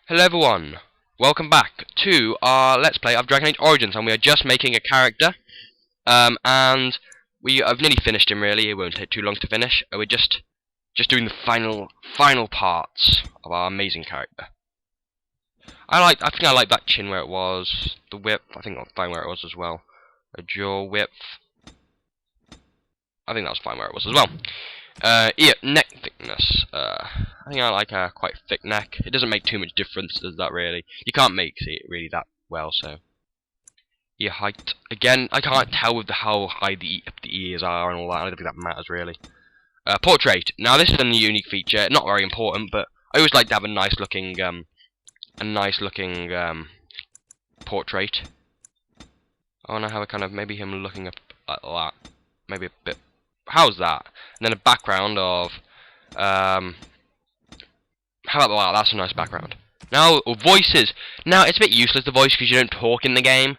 Hello everyone, welcome back to our Let's Play of Dragon Age Origins, and we are just making a character, and we have nearly finished him really. It won't take too long to finish. We're just doing the final parts of our amazing character. I think I like that chin where it was, the whip, I think that's fine where it was as well. A jaw width, I think that was fine where it was as well. Ear, neck thickness. I think I like a quite thick neck. It doesn't make too much difference, does that really? You can't make it really that well, so. Ear height. Again, I can't tell with how high the ears are and all that. I don't think that matters really. Portrait. Now this is a unique feature. Not very important, but I always like to have a nice looking portrait. I want to have a kind of maybe him looking up like that. Maybe a bit. How's that? And then a background of, how about that? That's a nice background. Now, voices. Now, it's a bit useless, the voice, because you don't talk in the game.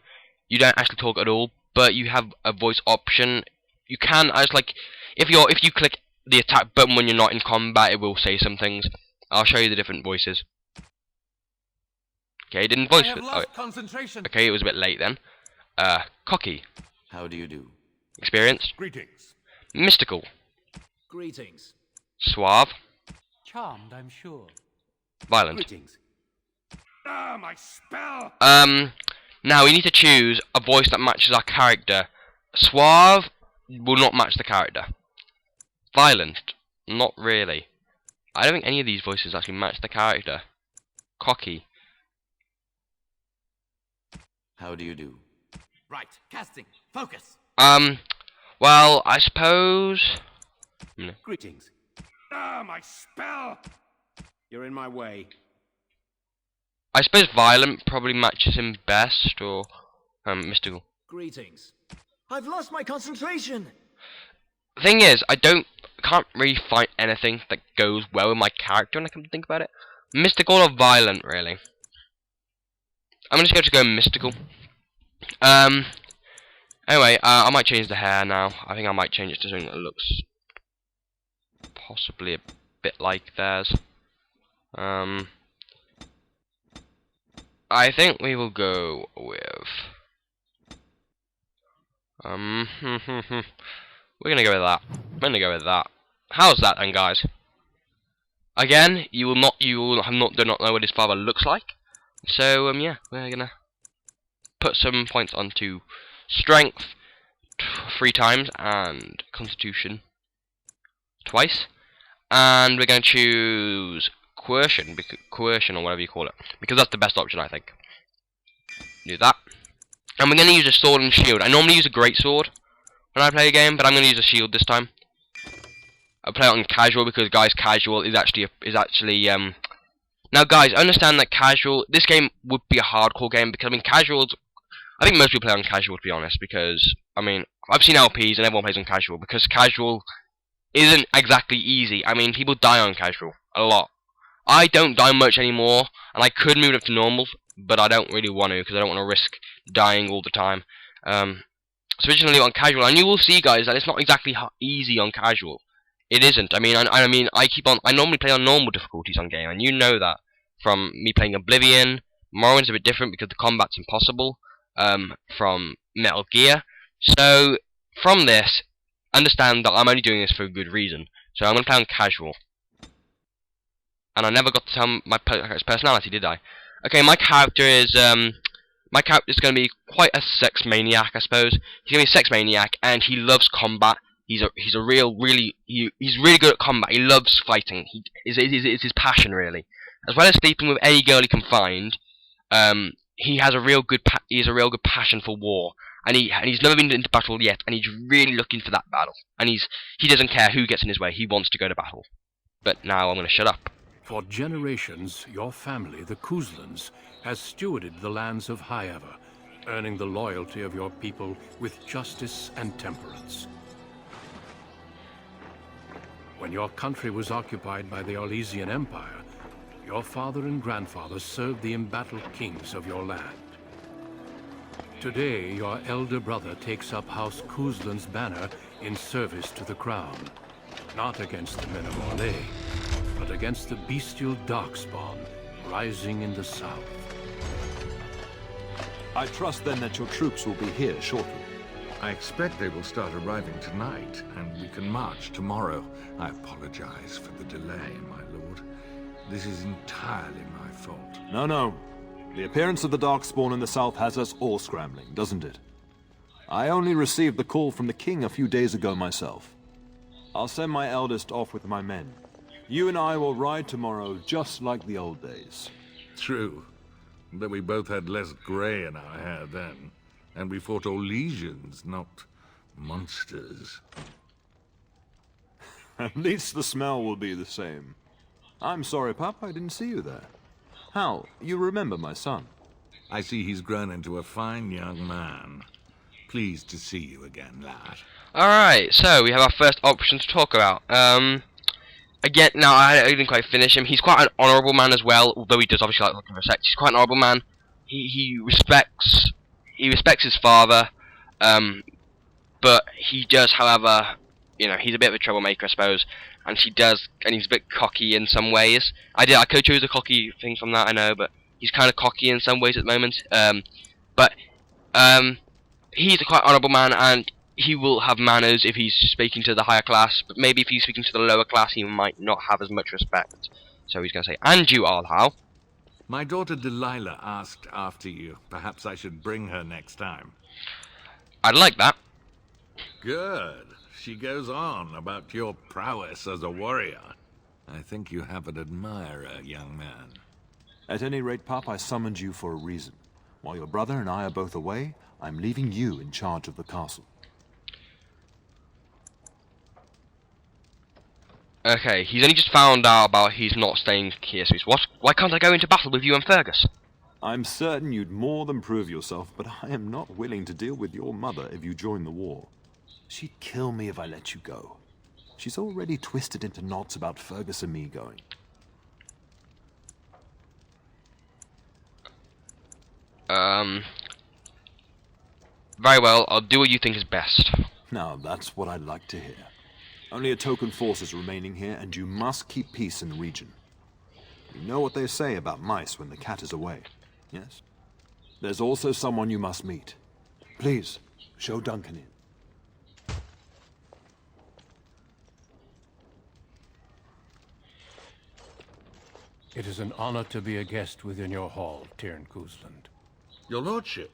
You don't actually talk at all, but you have a voice option. You can, if you click the attack button when you're not in combat, it will say some things. I'll show you the different voices. Okay, it didn't voice it. Concentration. Okay, it was a bit late then. Cocky. How do you do? Experienced. Greetings. Mystical. Greetings. Suave. Charmed, I'm sure. Violent. Greetings. Ah, my spell. Now we need to choose a voice that matches our character. Suave will not match the character. Violent, not really. I don't think any of these voices actually match the character. Cocky. How do you do? Right, casting. Focus. Well, I suppose. Greetings. Ah, my spell. You're in my way. I suppose violent probably matches him best, or mystical. Greetings. I've lost my concentration. Thing is, can't really find anything that goes well with my character when I come to think about it. Mystical or violent, really. I'm just going to go mystical. Anyway, I might change the hair now. I think I might change it to something that looks possibly a bit like theirs. I think we will go with we're gonna go with that. We're gonna go with that. How's that then, guys? Again, you will not do not know what his father looks like. So yeah, we're gonna put some points onto strength 3 times and constitution twice, and we're gonna choose coercion or whatever you call it, because that's the best option, I think. Do that, and we're gonna use a sword and shield. I normally use a great sword when I play a game, but I'm gonna use a shield this time. I play it on casual because, guys, casual is actually now, guys, understand that this game would be a hardcore game, because, I mean, casuals, I think most people play on casual, to be honest, because, I mean, I've seen LPs and everyone plays on casual, because casual isn't exactly easy. I mean, people die on casual, a lot. I don't die much anymore, and I could move it up to normal, but I don't really want to, because I don't want to risk dying all the time. So originally on casual, and you will see, guys, that it's not exactly easy on casual. It isn't. I mean, I normally play on normal difficulties on game, and you know that from me playing Oblivion. Morrowind's a bit different because the combat's impossible. From Metal Gear. So from this, understand that I'm only doing this for a good reason. So I'm gonna play on casual. And I never got to tell my personality, did I? Okay, my character is gonna be quite a sex maniac, I suppose. He's gonna be a sex maniac, and he loves combat. He's really good at combat. He loves fighting. It's his passion, really. As well as sleeping with any girl he can find, he has a real good passion for war, and he's never been into battle yet, and he's really looking for that battle. And he doesn't care who gets in his way. He wants to go to battle. But now I'm gonna shut up. For generations, your family, the Kuzlans, has stewarded the lands of Highever, earning the loyalty of your people with justice and temperance. When your country was occupied by the Orlesian Empire, your father and grandfather served the embattled kings of your land. Today, your elder brother takes up House Kuzlan's banner in service to the crown, not against the men of Orlais, but against the bestial darkspawn rising in the south. I trust then that your troops will be here shortly. I expect they will start arriving tonight, and we can march tomorrow. I apologize for the delay, my lord. This is entirely my fault. No. The appearance of the Darkspawn in the south has us all scrambling, doesn't it? I only received the call from the king a few days ago myself. I'll send my eldest off with my men. You and I will ride tomorrow just like the old days. True, but we both had less grey in our hair then, and we fought all legions, not monsters. At least the smell will be the same. I'm sorry, Pup, I didn't see you there. Hal, you remember my son? I see he's grown into a fine young man. Pleased to see you again, lad. Alright, so we have our first option to talk about. Again, now I didn't quite finish him. He's quite an honourable man as well, although he does obviously like looking for sex. He's quite an honourable man. He respects his father, but he does, however, you know, he's a bit of a troublemaker, I suppose, and he's a bit cocky in some ways. I could choose a cocky thing from that, I know, but he's kind of cocky in some ways at the moment. He's a quite honourable man, and he will have manners if he's speaking to the higher class, but maybe if he's speaking to the lower class, he might not have as much respect. So he's going to say, "And you, Hal." My daughter Delilah asked after you. Perhaps I should bring her next time. I'd like that. Good. She goes on about your prowess as a warrior. I think you have an admirer, young man. At any rate, Pup, I summoned you for a reason. While your brother and I are both away, I'm leaving you in charge of the castle. Okay, he's only just found out about he's not staying here, so he's, what? Why can't I go into battle with you and Fergus? I'm certain you'd more than prove yourself, but I am not willing to deal with your mother if you join the war. She'd kill me if I let you go. She's already twisted into knots about Fergus and me going. Very well, I'll do what you think is best. Now, that's what I'd like to hear. Only a token force is remaining here, and you must keep peace in the region. You know what they say about mice when the cat is away, yes? There's also someone you must meet. Please, show Duncan in. It is an honor to be a guest within your hall, Tyrn Cousland. Your lordship,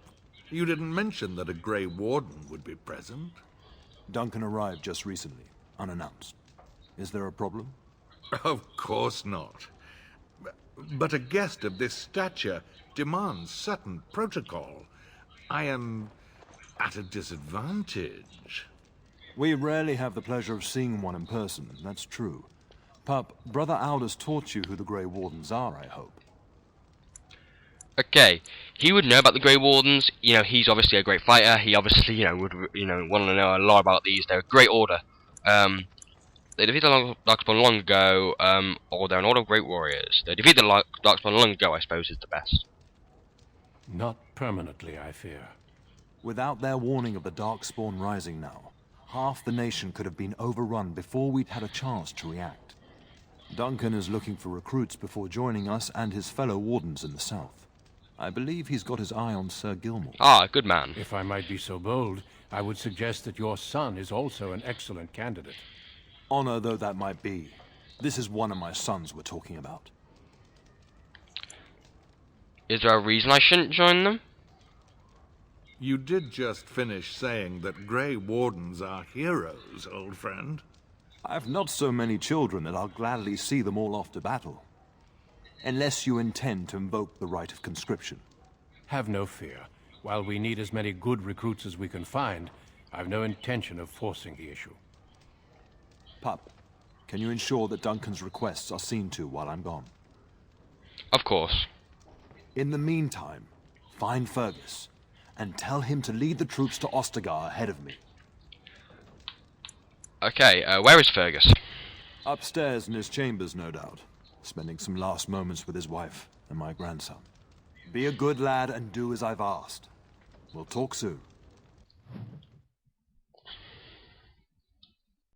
you didn't mention that a Grey Warden would be present. Duncan arrived just recently, unannounced. Is there a problem? Of course not. But a guest of this stature demands certain protocol. I am at a disadvantage. We rarely have the pleasure of seeing one in person, that's true. Pup, Brother Aldous taught you who the Grey Wardens are, I hope. Okay, he would know about the Grey Wardens. You know, he's obviously a great fighter. He obviously, would, want to know a lot about these. They're a great order. They defeated the Darkspawn long ago, or they're an order of great warriors. They defeated the Darkspawn long ago, I suppose, is the best. Not permanently, I fear. Without their warning of the Darkspawn rising now, half the nation could have been overrun before we'd had a chance to react. Duncan is looking for recruits before joining us and his fellow wardens in the south. I believe he's got his eye on Sir Gilmore. Ah, good man. If I might be so bold, I would suggest that your son is also an excellent candidate. Honor though that might be, this is one of my sons we're talking about. Is there a reason I shouldn't join them? You did just finish saying that Grey Wardens are heroes, old friend. I've not so many children that I'll gladly see them all off to battle. Unless you intend to invoke the right of conscription. Have no fear. While we need as many good recruits as we can find, I've no intention of forcing the issue. Pup, can you ensure that Duncan's requests are seen to while I'm gone? Of course. In the meantime, find Fergus, and tell him to lead the troops to Ostagar ahead of me. Okay, where is Fergus? Upstairs in his chambers, no doubt. Spending some last moments with his wife and my grandson. Be a good lad and do as I've asked. We'll talk soon.